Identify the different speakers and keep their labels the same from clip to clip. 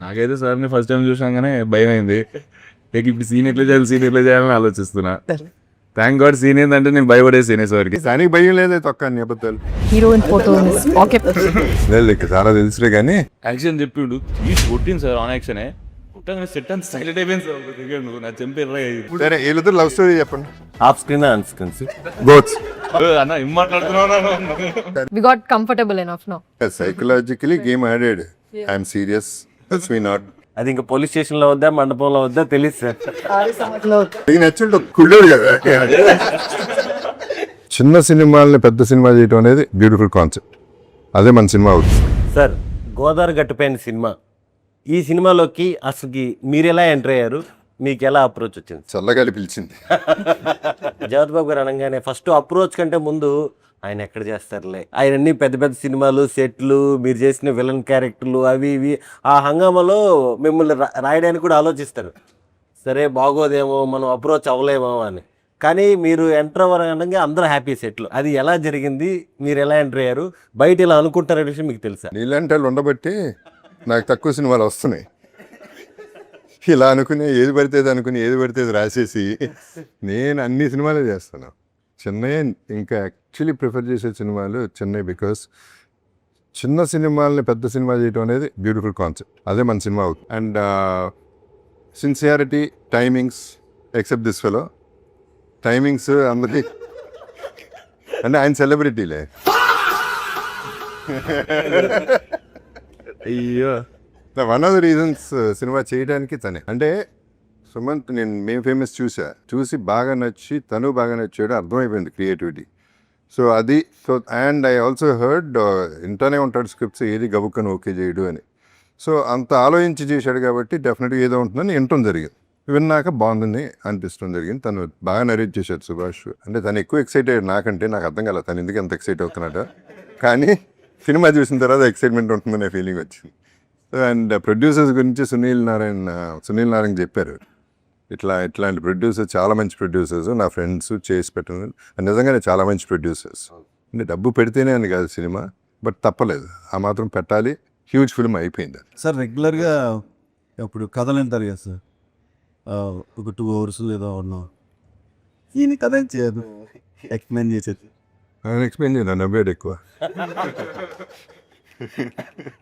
Speaker 1: నాకైతే సార్ని first time చూసాగానే భయం అయింది. ఇప్పుడు సీన్ ఎట్లా చేయాలని ఆలోచిస్తున్నా. థ్యాంక్ గాడ్ సీన్ ఏంటంటే నేను భయపడే సీనే సార్కి.
Speaker 2: దానికి భయం లేదే తొక్క అబద్ధాలు
Speaker 3: హీరోయిన్ ఫోటో ఓకే
Speaker 2: లేదు చాలా తెలుసులే కానీ
Speaker 1: యాక్షన్ చెప్పిండు కొట్టింది సార్ ఆన్ యాక్షనే కొట్టగానే సెట్ అంత సైలెంట్ అయిపోయింది సార్. నువ్వు నా చెంపేర్రా
Speaker 2: సరే వీళ్ళతో లవ్ స్టోరీ చెప్పండి.
Speaker 4: Off screen on screen
Speaker 2: both
Speaker 1: అన్న ఏం మాట్లాడుతున్నావు.
Speaker 3: We got comfortable enough now.
Speaker 2: Psychologically game ఆడెడ్. I'm serious. మీ నాట్
Speaker 4: అది ఇంకా పోలీస్ స్టేషన్ లో వద్దా మండపంలో వద్దా తెలియదు సార్.
Speaker 2: నచ్చుంటే కుళ్ళోడు కదా. చిన్న సినిమాలని పెద్ద సినిమా చేయడం అనేది బ్యూటిఫుల్ కాన్సెప్ట్. అదే మన సినిమా అవుతుంది
Speaker 4: సార్. గోదావరి గట్టుపైన సినిమా, ఈ సినిమాలోకి అసలుకి మీరు ఎలా ఎంటర్ అయ్యారు, మీకు ఎలా అప్రోచ్ వచ్చింది?
Speaker 2: చల్లగాలి పిలిచింది.
Speaker 4: జగత్ బాబు గారు అనగానే ఫస్ట్ అప్రోచ్ కంటే ముందు ఆయన ఎక్కడ చేస్తారులే, ఆయన అన్ని పెద్ద పెద్ద సినిమాలు సెట్లు, మీరు చేసిన విలన్ క్యారెక్టర్లు అవి ఇవి, ఆ హంగామాలో మిమ్మల్ని రాయడానికి కూడా ఆలోచిస్తారు. సరే బాగోదేమో, మనం అప్రోచ్ అవ్వలేమో అని. కానీ మీరు ఎంటర్ అవ్వగానే అందరూ హ్యాపీ సెట్లు. అది ఎలా జరిగింది, మీరు ఎలా ఎంటర్ అయ్యారు, బయట ఇలా అనుకుంటారనే విషయం మీకు తెలుసా?
Speaker 2: నీలాంటి వాళ్ళు ఉండబట్టి నాకు తక్కువ సినిమాలు వస్తున్నాయి. ఇలా అనుకుని ఏది పడితే రాసేసి నేను అన్ని సినిమాలే చేస్తాను. చెన్నై ఇంకా యాక్చువల్లీ ప్రిఫర్ చేసే సినిమాలు చెన్నై. బికాస్ చిన్న సినిమాలని పెద్ద సినిమా చేయడం అనేది బ్యూటిఫుల్ కాన్సెప్ట్. అదే మన సినిమా అవుతుంది. And sincerity, timings, except this fellow. Timings అందరి అంటే ఆయన సెలబ్రిటీలే.
Speaker 1: అయ్యో
Speaker 2: one of the reasons cinema చేయడానికి తనే. అంటే సుమంత్ మేము ఫేమస్ చూసి బాగా నచ్చి తను బాగా నచ్చాడు, అర్థమైపోయింది క్రియేటివిటీ. సో అది అండ్ ఐ ఆల్సో హర్డ్ ఇంటనే ఉంటాడు స్క్రిప్ట్స్ ఏది గబుక్కను ఓకే చేయడు అని. సో అంత ఆలోచించి చేశాడు కాబట్టి డెఫినెట్గా ఏదో ఉంటుందని వినటం జరిగింది. విన్నాక బాగుందని అనిపిస్తుంది జరిగింది. తను బాగా నరేట్ చేశాడు సుభాష్. అంటే తను ఎక్కువ ఎక్సైట్ అయ్యాడు నాకంటే. నాకు అర్థం కాలేదు తను ఎందుకు ఎంత ఎక్సైట్ అవుతున్నాడు. కానీ సినిమా చూసిన తర్వాత ఎక్సైట్మెంట్ ఉంటుందనే ఫీలింగ్ వచ్చింది. అండ్ ప్రొడ్యూసర్స్ గురించి సునీల్ నారాయణ చెప్పారు, ఇట్లాంటి ప్రొడ్యూసర్స్ చాలా మంచి ప్రొడ్యూసర్స్ నా ఫ్రెండ్స్ చేసి పెట్టిన నిజంగానే చాలా మంచి ప్రొడ్యూసర్స్. అంటే డబ్బు పెడితేనే అని కాదు సినిమా, బట్ తప్పలేదు, ఆ మాత్రం పెట్టాలి. హ్యూజ్ ఫిల్మ్ అయిపోయింది
Speaker 5: సార్. రెగ్యులర్గా ఇప్పుడు కథలు వింటారు కదా సార్, ఒక 2 hours లేదా ఉన్నాం. ఈయన కథ ఏం చేయదు, ఎక్స్ప్లెయిన్ చేసేది.
Speaker 2: ఆయన ఎక్స్ప్లెయిన్ చేయను, నవ్వాడు ఎక్కువ.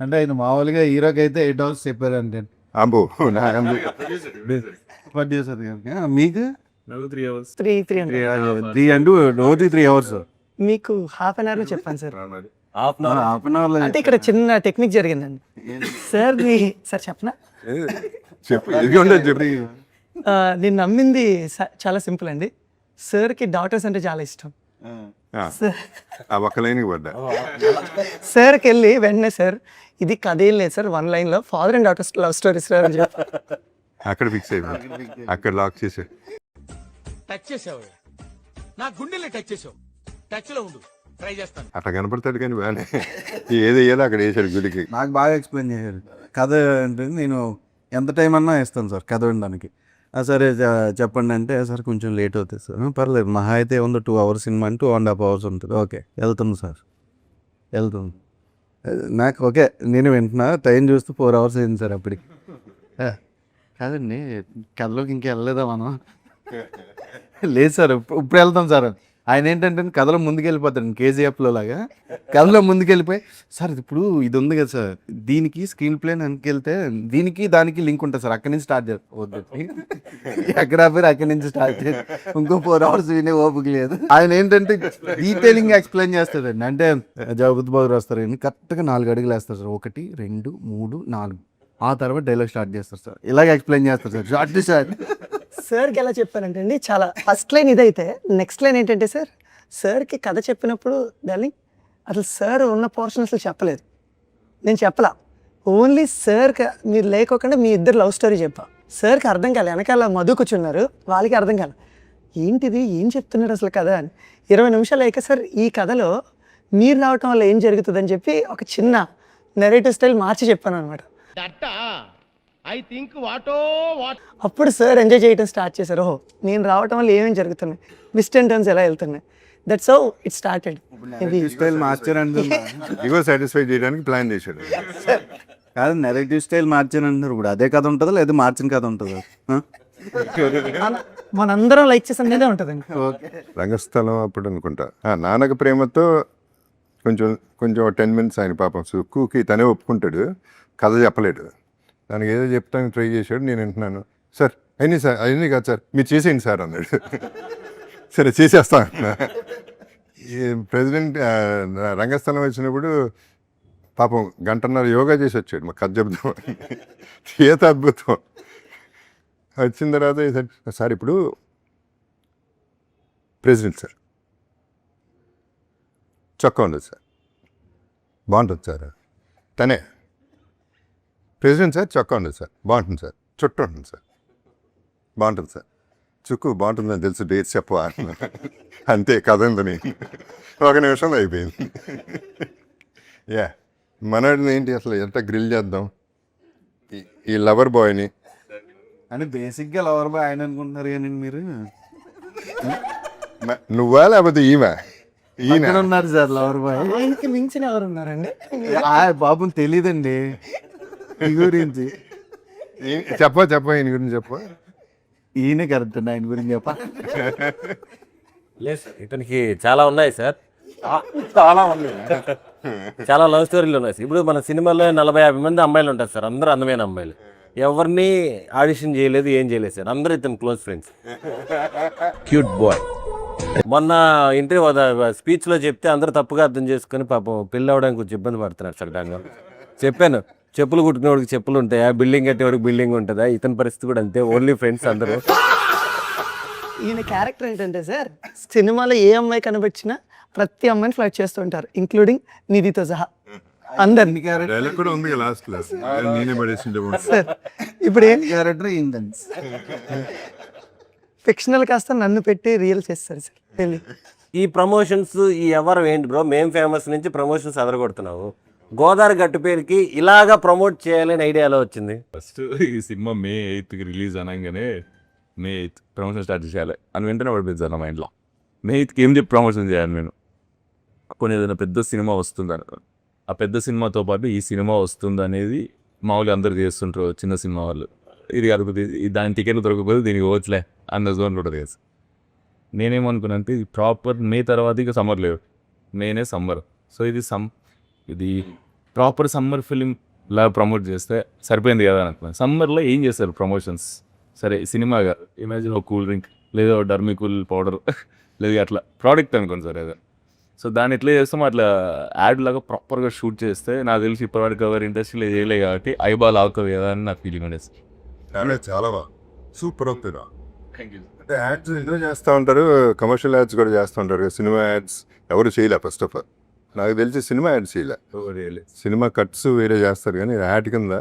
Speaker 5: అంటే ఆయన మామూలుగా హీరోకి అయితే 8 hours చెప్పారంటే
Speaker 2: అబ్బో
Speaker 5: ప్రొడ్యూసర్ మీకు
Speaker 1: 3 hours
Speaker 5: 3 అంటూ రోజు 3 hours.
Speaker 6: మీకు హాఫ్ అన్ అవర్లో చెప్పాను సార్.
Speaker 5: హాఫ్ అన్ అవర్లో
Speaker 6: అంటే ఇక్కడ చిన్న టెక్నిక్ జరిగిందండి సార్. సార్ చెప్పనా?
Speaker 2: చెప్పు ఇది ఉండదు చెప్పు.
Speaker 6: నేను నమ్మింది చాలా సింపుల్ అండి. సార్కి డాటర్స్ అంటే చాలా ఇష్టం.
Speaker 2: ఆ ఒక్క లైన్కి పడ్డా.
Speaker 6: సార్కి వెళ్ళి వెంటనే సార్ ఇది కథ ఏం లేదు సార్, 1 line లో father and daughters love stories sir అని చెప్పి
Speaker 2: అక్కడ ఫిక్స్ అయిపోయింది, అక్కడ లాక్ చేసాడు.
Speaker 7: టచ్ చేసావు, నా గుండెల్ని టచ్ చేసావు. టచ్ లో ఉండు, ట్రై చేస్తాను.
Speaker 2: అట్లా కనపడతాడు కానీ బాగానే ఏది వేయాలో అక్కడ వేసాడు గుడికి.
Speaker 5: నాకు బాగా ఎక్స్ప్లెయిన్ చేశారు. కథ అంటే నేను ఎంత టైం అన్నా ఇస్తాను సార్ కథ వినడానికి. సరే చెప్పండి అంటే సార్ కొంచెం లేట్ అవుతుంది సార్. పర్లేదు, మహా అయితే ఉంది 2 hours సినిమా అంటే 2.5 hours ఉంటుంది. ఓకే వెళ్తుంది సార్, వెళ్తుంది. నాకు ఓకే నేను వింటున్నా, టైం చూస్తే 4 hours అయింది సార్ అప్పటికి. కాదండి కథలోకి ఇంకా వెళ్ళలేదా మనం? లేదు సార్ ఇప్పుడు వెళ్తాం సార్. ఆయన ఏంటంటే కథలో ముందుకెళ్ళిపోతాడు, కేజీఎఫ్లో లాగా కథలో ముందుకెళ్ళిపోయి సార్ ఇప్పుడు ఇది ఉంది కదా సార్, దీనికి స్క్రీన్ ప్లే వెళ్తే దీనికి దానికి లింక్ ఉంటుంది సార్, అక్కడి నుంచి స్టార్ట్ చేస్తారు. ఎక్కడ పేరు అక్కడి నుంచి స్టార్ట్ చేసి ఇంకో 4 hours వినే ఓపిక లేదు. ఆయన ఏంటంటే డీటెయిలింగ్ ఎక్స్ప్లెయిన్ చేస్తాడండి. అంటే జగత్ బాబు వస్తారు కరెక్ట్గా 4 అడుగులు వేస్తారు సార్, 1 2 3 4, ఆ తర్వాత డైలాగ్ స్టార్ట్ చేస్తారు సార్. ఇలాగ ఎక్స్ప్లెయిన్ చేస్తారు సార్ షార్ట్ షార్ట్.
Speaker 6: సార్కి ఎలా చెప్పానంటే అండి, చాలా ఫస్ట్ లైన్ ఇదైతే నెక్స్ట్ లైన్ ఏంటంటే సార్, సార్కి కథ చెప్పినప్పుడు డార్లింగ్ అసలు సార్ ఉన్న పోర్షన్ అసలు చెప్పలేదు, నేను చెప్పలా. ఓన్లీ సార్కి మీరు లేకోకుండా మీ ఇద్దరు లవ్ స్టోరీ చెప్పా. సార్కి అర్థం కాలే, వెనకాల మధు కూర్చున్నారు, వాళ్ళకి అర్థం కాలే ఏంటిది ఏం చెప్తున్నాడు అసలు కథ అని. 20 నిమిషాలు అయ్యాక సార్ ఈ కథలో మీరు రావటం వల్ల ఏం జరుగుతుందని చెప్పి ఒక చిన్న నెరేటివ్ స్టైల్ మార్చి చెప్పాను అనమాట. అప్పుడు సార్ ఎంజాయ్ చేయడం స్టార్ట్ చేశారు. ఓహో నేను రావటం వల్ల ఏమేమి జరుగుతున్నాయి, ట్విస్ట్ అండ్ టర్న్స్ ఎలా వెళ్తున్నాయి. That's how it started.
Speaker 5: Style master అంటే
Speaker 2: ఇగో సాటిస్ఫై చేయడానికి ప్లాన్ చేశాడు.
Speaker 5: కాదు నెరేటివ్ స్టైల్ మార్చాను అంటున్నారు. ఇప్పుడు అదే కథ ఉంటుందా లేదా మార్చిన కథ ఉంటుందా?
Speaker 6: మనందరం లైక్ చేసేదే ఉంటుందండి.
Speaker 5: ఓకే.
Speaker 2: రంగస్థలం అప్పుడు అనుకుంటా నాన్నక ప్రేమతో కొంచెం కొంచెం 10 minutes ఆయన పాపం సుక్కుకి తనే ఒప్పుకుంటాడు, కథ చెప్పలేడు. దానికి ఏదో చెప్తాను ట్రై చేశాడు. నేను వింటున్నాను, సార్ అయినా సార్ అయినా కాదు సార్ మీరు చేసేయండి సార్ అన్నాడు. సరే చేసేస్తా అన్నా. ఈ ప్రెసిడెంట్ రంగస్థలం వచ్చినప్పుడు పాపం గంటన్నర యోగా చేసి వచ్చాడు, మా కథ చెప్దాం. చేత అద్భుతం. వచ్చిన తర్వాత సార్ ఇప్పుడు ప్రెసిడెంట్ సార్ చొక్కా ఉండదు సార్, బాగుంటుంది సార్. తనే ప్రెసిడెంట్ సార్, చొక్కా ఉండదు సార్, బాగుంటుంది సార్. చుట్టూ ఉంటుంది సార్, బాగుంటుంది సార్. చుక్కు బాగుంటుందని తెలుసు, డేట్స్ చెప్పవా అన్నాను. అంతే కథ ఉందని 1 నిమిషంలో అయిపోయింది. యా మనోడిని ఏంటి అసలు ఎంత గ్రిల్ చేద్దాం ఈ లవర్ బాయ్ని.
Speaker 5: అని బేసిక్గా లవర్ బాయ్ ఆయన అనుకుంటున్నారు కానీ మీరు
Speaker 2: నువ్వా లేకపోతే ఈమె ఈయన
Speaker 5: ఇక్కడ ఉన్నారు సార్ లవర్ బాయ్.
Speaker 6: ఆయనకి మించిన ఎవరు ఉన్నారండి?
Speaker 5: బాబు తెలీదండి ఈ గురించి.
Speaker 2: చెప్ప ఈయన గురించి చెప్ప.
Speaker 5: ఈయన కరెక్ట్ అండి ఆయన గురించి చెప్ప.
Speaker 4: లేదు సార్, ఇతనికి చాలా ఉన్నాయి సార్, చాలా ఉన్నాయి. చాలా లవ్ స్టోరీలు ఉన్నాయి సార్. ఇప్పుడు మన సినిమాలో 40-50 మంది అమ్మాయిలు ఉంటారు సార్, అందరూ అందమైన అమ్మాయిలు. ఎవరిని ఆడిషన్ చేయలేదు, ఏం చేయలేదు సార్, అందరూ ఇతను క్లోజ్ ఫ్రెండ్స్. Cute boy. మొన్న ఇంటర్వ్యూ స్పీచ్లో చెప్తే అందరూ తప్పుగా అర్థం చేసుకుని పాపం పెళ్ళి అవ్వడానికి కొంచెం ఇబ్బంది పడుతున్నారు సార్. దానిలో చెప్పాను, చెప్పులు కుట్టుకునేవాడికి చెప్పులు ఉంటాయా, బిల్డింగ్ కట్టేవాడికి బిల్డింగ్ ఉంటుందా, ఇతని పరిస్థితి కూడా అంతే, ఓన్లీ ఫ్రెండ్స్ అందరూ.
Speaker 6: ఈయన క్యారెక్టర్ ఏంటంటే సార్, సినిమాలో ఏ అమ్మాయి కనిపించినా ప్రతి అమ్మాయిని ఫ్లైట్ చేస్తూ ఉంటారు, ఇంక్లూడింగ్ నిధితో సహా అందరిని.
Speaker 2: డైలాగ్ కూడా ఉంది లాస్ట్ క్లాస్, నేనే పడేసిండే.
Speaker 6: సార్ ఇప్పుడు ఏం
Speaker 5: క్యారెక్టర్ ఏంటండి?
Speaker 6: ఫిక్షనల్ కాస్త నన్ను పెట్టి రియల్ చేస్తారు సార్ పెళ్ళి.
Speaker 4: ఈ ప్రమోషన్స్ ఈ ఎవరు ఏంటి బ్రో, మేం ఫేమస్ నుంచి ప్రమోషన్స్ అదరగొడుతున్నావు. గోదావరి గట్టు పేరుకి ఇలాగా ప్రమోట్ చేయాలని ఐడియా ఎలా వచ్చింది?
Speaker 1: ఫస్ట్ ఈ సినిమా May 8th రిలీజ్ అనగానే May 8th ప్రమోషన్ స్టార్ట్ చేయాలి అని వెంటనే పడిపోయింది నా మైండ్లో. May 8th ఏం చెప్పి ప్రమోషన్ చేయాలి నేను, కొన్ని ఏదైనా పెద్ద సినిమా వస్తుందని, ఆ పెద్ద సినిమాతో పాటు ఈ సినిమా వస్తుంది అనేది మామూలుగా అందరు చేస్తుంటారు చిన్న సినిమా వాళ్ళు. ఇది కలుగుతుంది, దాని టికెట్లు దొరకకపోతే దీనికి పోవచ్చులే అన్న జోన్లో ఉంటుంది కదా. నేనేమనుకున్నా అంటే ఇది ప్రాపర్ మే తర్వాత ఇక సమ్మర్ లేవు, మేనే సమ్మర్. సో ఇది ప్రాపర్ సమ్మర్ ఫిలిం లా ప్రమోట్ చేస్తే సరిపోయింది కదా అని అనుకున్నాను. సమ్మర్లో ఏం చేస్తారు ప్రమోషన్స్? సరే సినిమాగా ఇమాజిన్ ఒక కూల్ డ్రింక్ లేదా డర్మికూల్ పౌడర్ లేదా అట్లా ప్రోడక్ట్ అనుకోండి సార్ ఏదో. సో దాన్ని ఎట్లా చేస్తామో అట్లా యాడ్ లాగా ప్రాపర్గా షూట్ చేస్తే నాకు తెలిసి ఇప్పటివరకు కవర్ ఇండస్ట్రీలో చేయలే కాబట్టి ఐబాల్ ఆవుతుంది కదా అని నాకు ఫీలింగ్ ఉండేది.
Speaker 2: చాలా బాగా సూపర్ అవుతుంది. అంటే యాడ్స్ ఎందుకు చేస్తూ ఉంటారు, కమర్షియల్ యాడ్స్ కూడా చేస్తూ ఉంటారు. సినిమా యాడ్స్ ఎవరు చేయలే ఫస్ట్ ఆఫ్ ఆల్, నాకు తెలిసి సినిమా యాడ్స్ చేయలే. సినిమా కట్స్ వేరే చేస్తారు కానీ యాడ్ కింద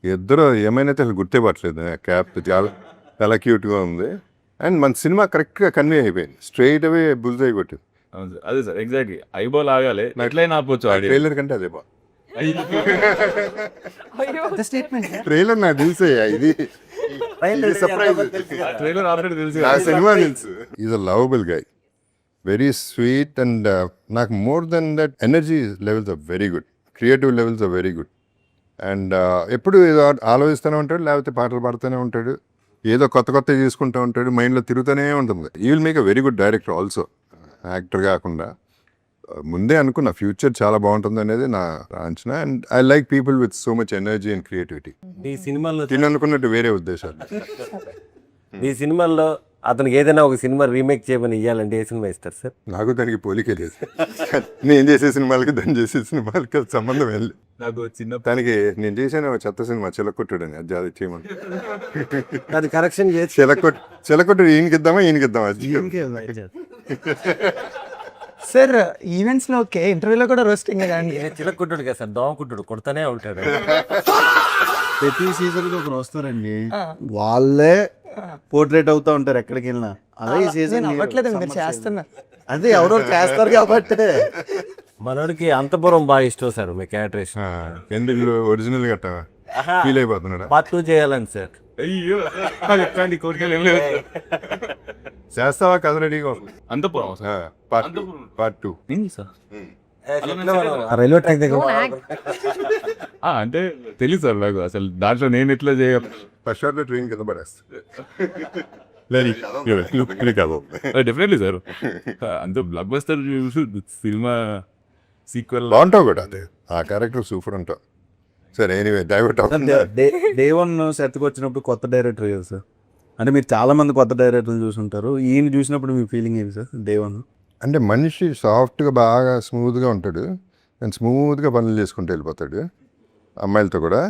Speaker 2: ఇద్దరు ఏమైనా అసలు గుర్తే పట్టలేదు. క్యాప్ చాలా చాలా క్యూట్గా ఉంది అండ్ మన సినిమా కరెక్ట్గా కన్వే అయిపోయింది, స్ట్రైట్ అవే బుల్స్ అయి కొట్టింది.
Speaker 1: అవును సార్, అదే సార్ ఎగ్జాక్ట్లీ ఐబాల్ ఆగాలి ఎట్లయినా ఆపొచ్చు.
Speaker 2: ట్రైలర్ కంటే అదే బా
Speaker 6: స్టేట్మెంట్
Speaker 2: ట్రైలర్ నాకు తెలిసయ్యా, ఇది సర్ప్రైజ్.
Speaker 1: ట్రైలర్ ఆల్రెడీ తెలుసు.
Speaker 2: నా సినిమా తెలుసు. Is a lovable guy, very sweet and నాకు more than that energy levels are very good, creative levels are very good. And ఎప్పుడు ఏదో ఆలోచిస్తూనే ఉంటాడు, లేకపోతే పాటలు పాడుతూనే ఉంటాడు, ఏదో కొత్త కొత్త చేసుకుంటూ ఉంటాడు, మైండ్లో తిరుగుతూనే ఉంటుంది. ఈ will make a very good director also, actor కాకుండా. ముందే అనుకున్న ఫ్యూచర్ చాలా బాగుంటుంది అనేది నా అంచనా. And I like people with so much energy and creativity.
Speaker 4: ఈ సినిమాల్లో
Speaker 2: తిననుకున్నట్టు వేరే ఉద్దేశాలు.
Speaker 4: ఈ సినిమాల్లో అతనికి ఏదైనా ఒక సినిమా రీమేక్ చేయమని ఇవ్వాలంటే ఏ సినిమా ఇస్తారు సార్?
Speaker 2: నాకు దానికి పోలికే లేదు. నేను చేసే సినిమాలకి దాన్ని చేసే సినిమాలకి సంబంధం వెళ్ళి
Speaker 1: నాకు చిన్న
Speaker 2: దానికి నేను చేశాను ఒక చెత్త సినిమా చిలకొట్టుడని, అది అది చేయమని.
Speaker 4: అది కరెక్షన్ చేసి
Speaker 2: చిలకొట్టుడు ఈయనకిద్దామా ఈయనకిద్దామా అది
Speaker 6: సార్ ఈవెంట్స్లో ఓకే, ఇంటర్వ్యూలో కూడా రోస్టింగ్ కానీ
Speaker 4: చిలక్కుంటాడు కదా సార్, దోమ కుట్టుడు కొడతానే ఉంటాడు.
Speaker 5: ప్రతి సీజన్కి ఒకరు వస్తారండి, వాళ్ళే పోర్ట్రేట్ అవుతా ఉంటారు ఎక్కడికి వెళ్ళినా. అదే ఈ సీజన్
Speaker 6: అవ్వట్లేదండి, మీరు చేస్తున్నారు.
Speaker 5: అదే ఎవరో చేస్తారు కాబట్టి.
Speaker 4: మనోడికి అంతపురం బాగా ఇష్టం సార్ మీ క్యారెక్టరేషన్.
Speaker 2: ఎందుకు ఒరిజినల్ గట్ట ఫీల్ అయిపోతున్నాడు.
Speaker 4: పార్ట్ 2 చేయాలని సార్.
Speaker 1: అయ్యో ఎట్లాంటి కోరికలు ఏం లేదు.
Speaker 2: చేస్తావా కథ రెడీగా ఉంది.
Speaker 1: అంతపురం
Speaker 2: పార్ట్ 2
Speaker 1: ఏంటి సార్?
Speaker 5: రైల్వే ట్రాక్ దగ్గర
Speaker 3: Don't act.
Speaker 1: అంటే తెలియదు సార్ నాకు అసలు దాంట్లో నేను ఎట్లా చేయాలి.
Speaker 2: ఫస్ట్ షాట్లో ట్రైన్ కింద పడేస్తా.
Speaker 1: Definitely sir. అంత బ్లాక్ బస్టర్ సినిమా సీక్వెల్
Speaker 2: బాగుంటావు కూడా అదే ఆ క్యారెక్టర్ సూపర్ ఉంటావు. సరే ఎనీవే డైవర్ట్ అవుతుంది.
Speaker 5: డే వన్ సెట్కి వచ్చినప్పుడు కొత్త డైరెక్టర్ కదా సార్, అంటే మీరు చాలా మంది కొత్త డైరెక్టర్లు చూసుంటారు, ఈయన చూసినప్పుడు మీ ఫీలింగ్ ఏంటి సార్ డే వన్?
Speaker 2: అంటే మనిషి సాఫ్ట్గా బాగా స్మూత్గా ఉంటాడు అండ్ స్మూత్గా పనులు చేసుకుంటూ వెళ్ళిపోతాడు అమ్మాయిలతో కూడా.